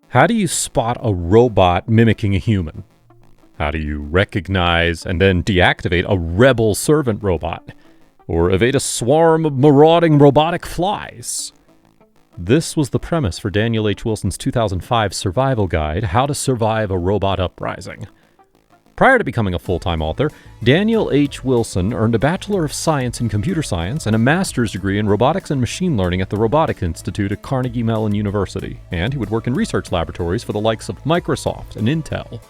How do you spot a robot mimicking a human? How do you recognize and then deactivate a rebel servant robot? Or evade a swarm of marauding robotic flies? This was the premise for Daniel H. Wilson's 2005 survival guide, How to Survive a Robot Uprising. Prior to becoming a full-time author, Daniel H. Wilson earned a Bachelor of Science in Computer Science and a Master's degree in Robotics and Machine Learning at the Robotics Institute at Carnegie Mellon University, and he would work in research laboratories for the likes of Microsoft and Intel.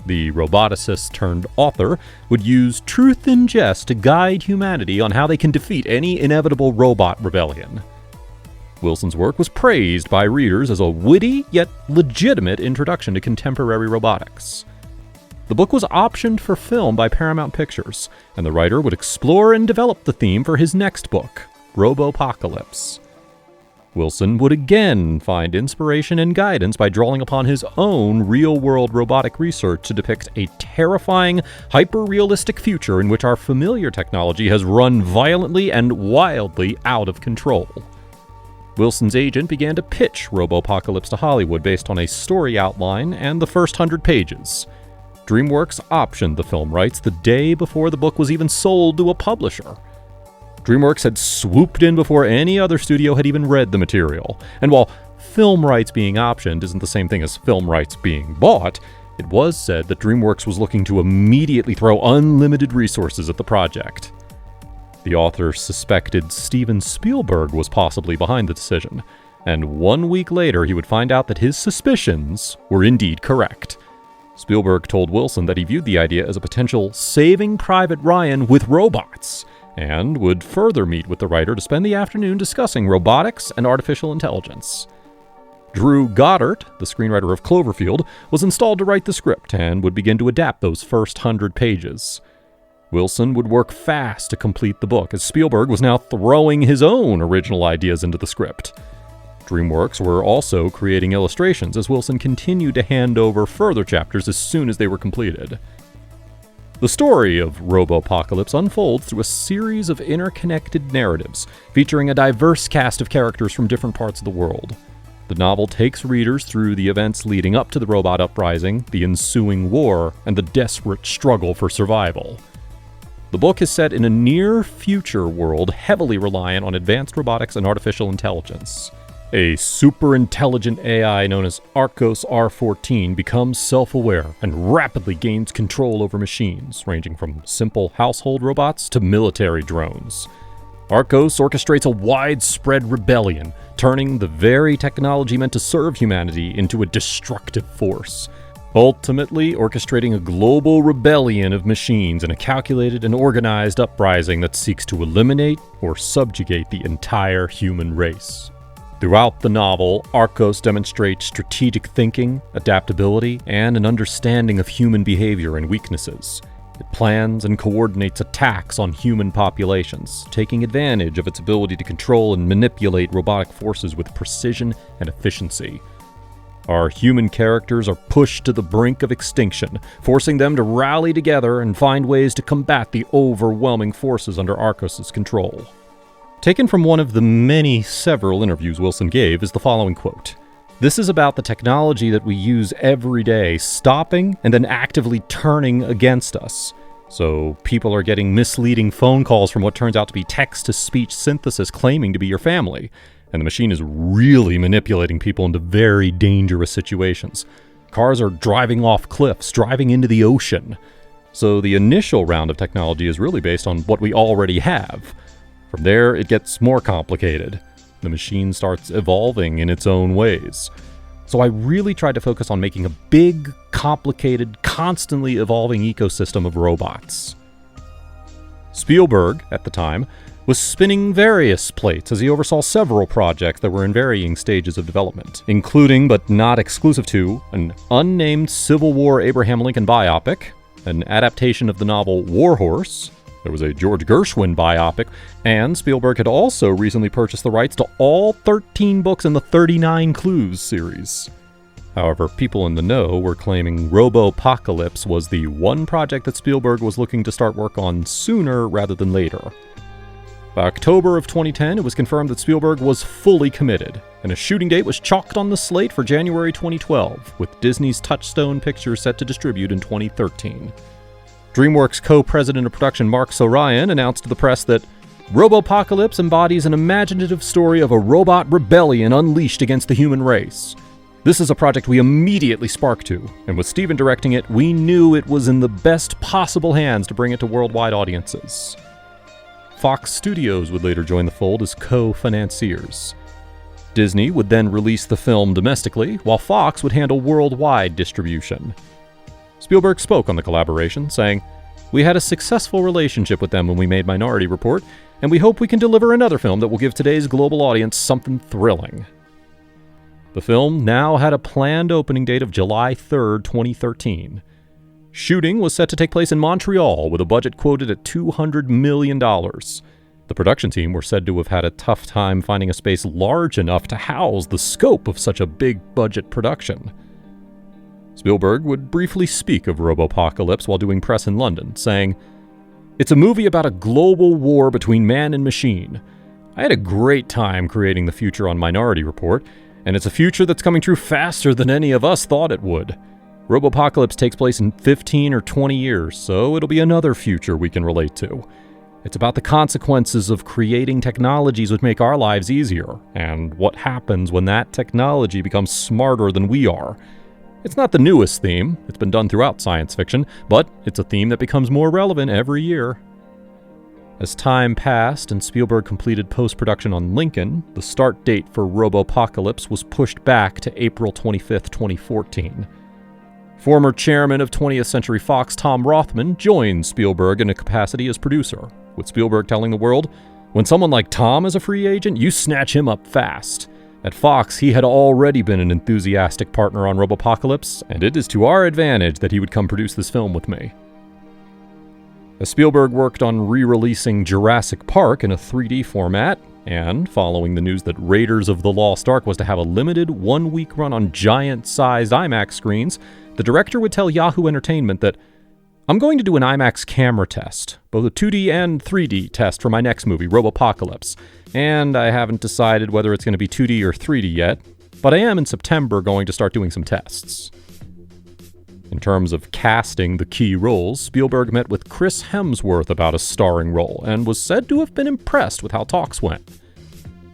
The roboticist-turned-author would use truth in jest to guide humanity on how they can defeat any inevitable robot rebellion. Wilson's work was praised by readers as a witty yet legitimate introduction to contemporary robotics. The book was optioned for film by Paramount Pictures, and the writer would explore and develop the theme for his next book, Robopocalypse. Wilson would again find inspiration and guidance by drawing upon his own real-world robotic research to depict a terrifying, hyper-realistic future in which our familiar technology has run violently and wildly out of control. Wilson's agent began to pitch Robopocalypse to Hollywood based on a story outline and the first 100 pages. DreamWorks optioned the film rights the day before the book was even sold to a publisher. DreamWorks had swooped in before any other studio had even read the material, and while film rights being optioned isn't the same thing as film rights being bought, it was said that DreamWorks was looking to immediately throw unlimited resources at the project. The author suspected Steven Spielberg was possibly behind the decision, and 1 week later he would find out that his suspicions were indeed correct. Spielberg told Wilson that he viewed the idea as a potential Saving Private Ryan with robots, and would further meet with the writer to spend the afternoon discussing robotics and artificial intelligence. Drew Goddard, the screenwriter of Cloverfield, was installed to write the script and would begin to adapt those first 100 pages. Wilson would work fast to complete the book, as Spielberg was now throwing his own original ideas into the script. DreamWorks were also creating illustrations as Wilson continued to hand over further chapters as soon as they were completed. The story of Robopocalypse unfolds through a series of interconnected narratives, featuring a diverse cast of characters from different parts of the world. The novel takes readers through the events leading up to the robot uprising, the ensuing war, and the desperate struggle for survival. The book is set in a near-future world heavily reliant on advanced robotics and artificial intelligence. A super-intelligent AI known as Arcos R14 becomes self-aware and rapidly gains control over machines, ranging from simple household robots to military drones. Arcos orchestrates a widespread rebellion, turning the very technology meant to serve humanity into a destructive force, ultimately orchestrating a global rebellion of machines in a calculated and organized uprising that seeks to eliminate or subjugate the entire human race. Throughout the novel, Arcos demonstrates strategic thinking, adaptability, and an understanding of human behavior and weaknesses. It plans and coordinates attacks on human populations, taking advantage of its ability to control and manipulate robotic forces with precision and efficiency. Our human characters are pushed to the brink of extinction, forcing them to rally together and find ways to combat the overwhelming forces under Arcos' control. Taken from one of the several interviews Wilson gave is the following quote: "This is about the technology that we use every day, stopping and then actively turning against us. So people are getting misleading phone calls from what turns out to be text-to-speech synthesis claiming to be your family, and the machine is really manipulating people into very dangerous situations. Cars are driving off cliffs, driving into the ocean. So the initial round of technology is really based on what we already have. From there, it gets more complicated. The machine starts evolving in its own ways. So I really tried to focus on making a big, complicated, constantly evolving ecosystem of robots." Spielberg, at the time, was spinning various plates as he oversaw several projects that were in varying stages of development, including, but not exclusive to, an unnamed Civil War Abraham Lincoln biopic, an adaptation of the novel War Horse. There was a George Gershwin biopic, and Spielberg had also recently purchased the rights to all 13 books in the 39 Clues series. However, people in the know were claiming Robopocalypse was the one project that Spielberg was looking to start work on sooner rather than later. By October of 2010, it was confirmed that Spielberg was fully committed, and a shooting date was chalked on the slate for January 2012, with Disney's Touchstone Pictures set to distribute in 2013. DreamWorks co-president of production Mark Sorian announced to the press that Robopocalypse embodies an imaginative story of a robot rebellion unleashed against the human race. This is a project we immediately sparked to, and with Steven directing it, we knew it was in the best possible hands to bring it to worldwide audiences. Fox Studios would later join the fold as co-financiers. Disney would then release the film domestically, while Fox would handle worldwide distribution. Spielberg spoke on the collaboration, saying, "We had a successful relationship with them when we made Minority Report, and we hope we can deliver another film that will give today's global audience something thrilling." The film now had a planned opening date of July 3rd, 2013. Shooting was set to take place in Montreal, with a budget quoted at $200 million. The production team were said to have had a tough time finding a space large enough to house the scope of such a big-budget production. Spielberg would briefly speak of Robopocalypse while doing press in London, saying, "It's a movie about a global war between man and machine. I had a great time creating the future on Minority Report, and it's a future that's coming true faster than any of us thought it would. Robopocalypse takes place in 15 or 20 years, so it'll be another future we can relate to. It's about the consequences of creating technologies which make our lives easier, and what happens when that technology becomes smarter than we are. It's not the newest theme, it's been done throughout science fiction, but it's a theme that becomes more relevant every year." As time passed and Spielberg completed post-production on Lincoln, the start date for Robopocalypse was pushed back to April 25, 2014. Former chairman of 20th Century Fox Tom Rothman joined Spielberg in a capacity as producer, with Spielberg telling the world, "When someone like Tom is a free agent, you snatch him up fast." At Fox, he had already been an enthusiastic partner on Robopocalypse, and it is to our advantage that he would come produce this film with me. As Spielberg worked on re-releasing Jurassic Park in a 3D format, and following the news that Raiders of the Lost Ark was to have a limited one-week run on giant-sized IMAX screens, the director would tell Yahoo Entertainment that, "I'm going to do an IMAX camera test, both a 2D and 3D test for my next movie, Robopocalypse, and I haven't decided whether it's going to be 2D or 3D yet, but I am in September going to start doing some tests." In terms of casting the key roles, Spielberg met with Chris Hemsworth about a starring role, and was said to have been impressed with how talks went.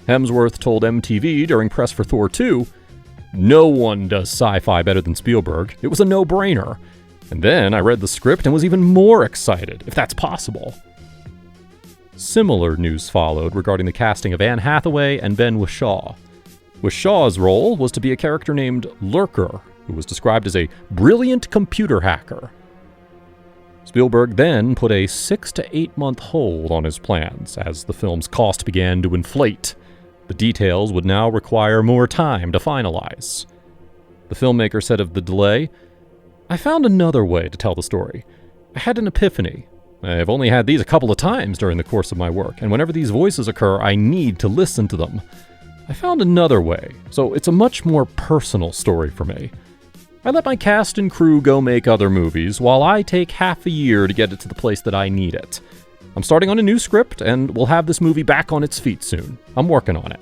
Hemsworth told MTV during press for Thor 2, "No one does sci-fi better than Spielberg. It was a no-brainer. And then I read the script and was even more excited, if that's possible." Similar news followed regarding the casting of Anne Hathaway and Ben Whishaw. Whishaw's role was to be a character named Lurker, who was described as a brilliant computer hacker. Spielberg then put a 6 to 8 month hold on his plans as the film's cost began to inflate. The details would now require more time to finalize. The filmmaker said of the delay, "I found another way to tell the story. I had an epiphany. I've only had these a couple of times during the course of my work, and whenever these voices occur, I need to listen to them. I found another way, so it's a much more personal story for me. I let my cast and crew go make other movies, while I take half a year to get it to the place that I need it. I'm starting on a new script, and we'll have this movie back on its feet soon. I'm working on it."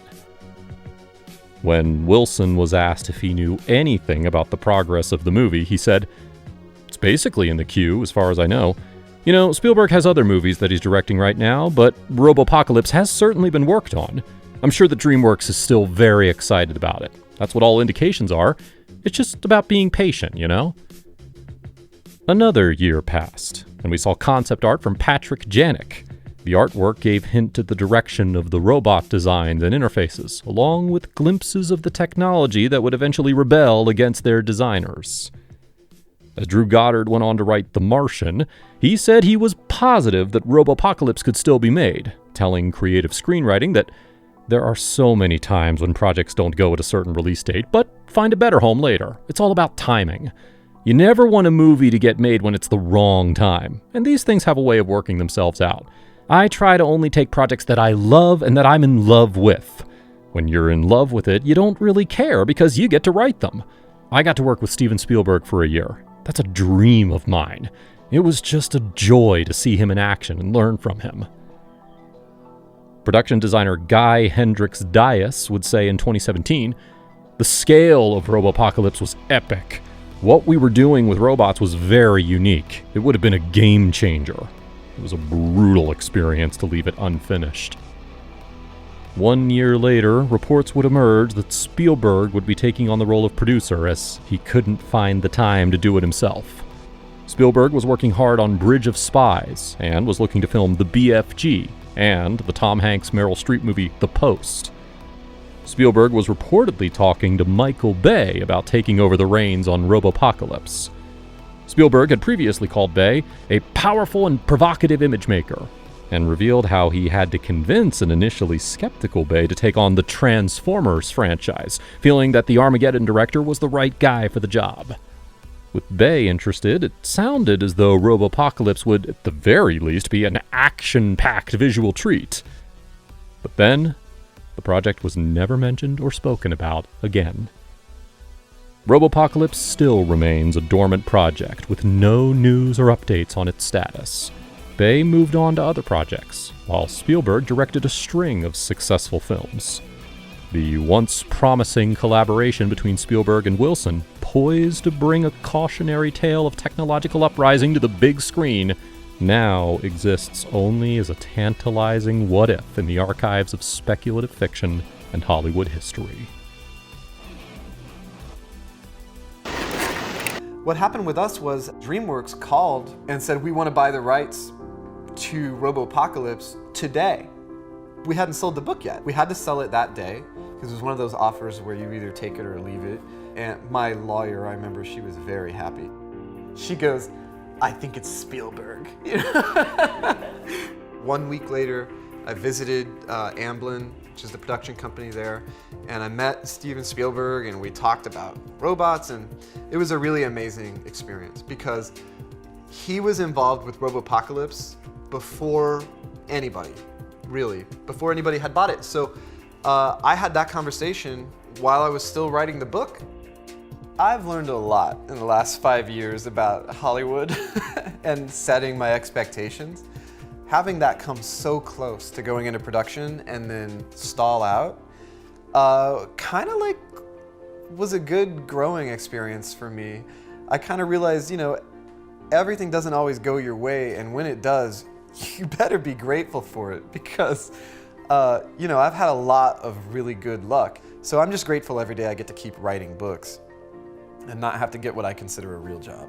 When Wilson was asked if he knew anything about the progress of the movie, he said, "It's basically in the queue, as far as I know. You know, Spielberg has other movies that he's directing right now, but Robopocalypse has certainly been worked on. I'm sure that DreamWorks is still very excited about it. That's what all indications are. It's just about being patient, you know?" Another year passed, and we saw concept art from Patrick Janik. The artwork gave hint to the direction of the robot designs and interfaces, along with glimpses of the technology that would eventually rebel against their designers. As Drew Goddard went on to write The Martian, he said he was positive that Robopocalypse could still be made, telling Creative Screenwriting that there are so many times when projects don't go at a certain release date, but find a better home later. It's all about timing. You never want a movie to get made when it's the wrong time, and these things have a way of working themselves out. I try to only take projects that I love and that I'm in love with. When you're in love with it, you don't really care because you get to write them. I got to work with Steven Spielberg for a year. That's a dream of mine. It was just a joy to see him in action and learn from him. Production designer Guy Hendricks Dias would say in 2017, "The scale of Robopocalypse was epic. What we were doing with robots was very unique. It would have been a game changer. It was a brutal experience to leave it unfinished." 1 year later, reports would emerge that Spielberg would be taking on the role of producer as he couldn't find the time to do it himself. Spielberg was working hard on Bridge of Spies and was looking to film The BFG and the Tom Hanks-Meryl Streep movie The Post. Spielberg was reportedly talking to Michael Bay about taking over the reins on Robopocalypse. Spielberg had previously called Bay a powerful and provocative image maker, and revealed how he had to convince an initially skeptical Bay to take on the Transformers franchise, feeling that the Armageddon director was the right guy for the job. With Bay interested, it sounded as though Robopocalypse would, at the very least, be an action-packed visual treat. But then, the project was never mentioned or spoken about again. Robopocalypse still remains a dormant project with no news or updates on its status. Bay moved on to other projects, while Spielberg directed a string of successful films. The once promising collaboration between Spielberg and Wilson, poised to bring a cautionary tale of technological uprising to the big screen, now exists only as a tantalizing what-if in the archives of speculative fiction and Hollywood history. What happened with us was DreamWorks called and said, "We want to buy the rights to Robopocalypse today." We hadn't sold the book yet. We had to sell it that day because it was one of those offers where you either take it or leave it. And my lawyer, I remember, she was very happy. She goes, "I think it's Spielberg." 1 week later, I visited Amblin, which is the production company there, and I met Steven Spielberg and we talked about robots, and it was a really amazing experience because he was involved with Robopocalypse before anybody, really, before anybody had bought it. So I had that conversation while I was still writing the book. I've learned a lot in the last 5 years about Hollywood and setting my expectations. Having that come so close to going into production and then stall out, kind of like was a good growing experience for me. I kind of realized, everything doesn't always go your way, and when it does, you better be grateful for it because, I've had a lot of really good luck. So I'm just grateful every day I get to keep writing books and not have to get what I consider a real job.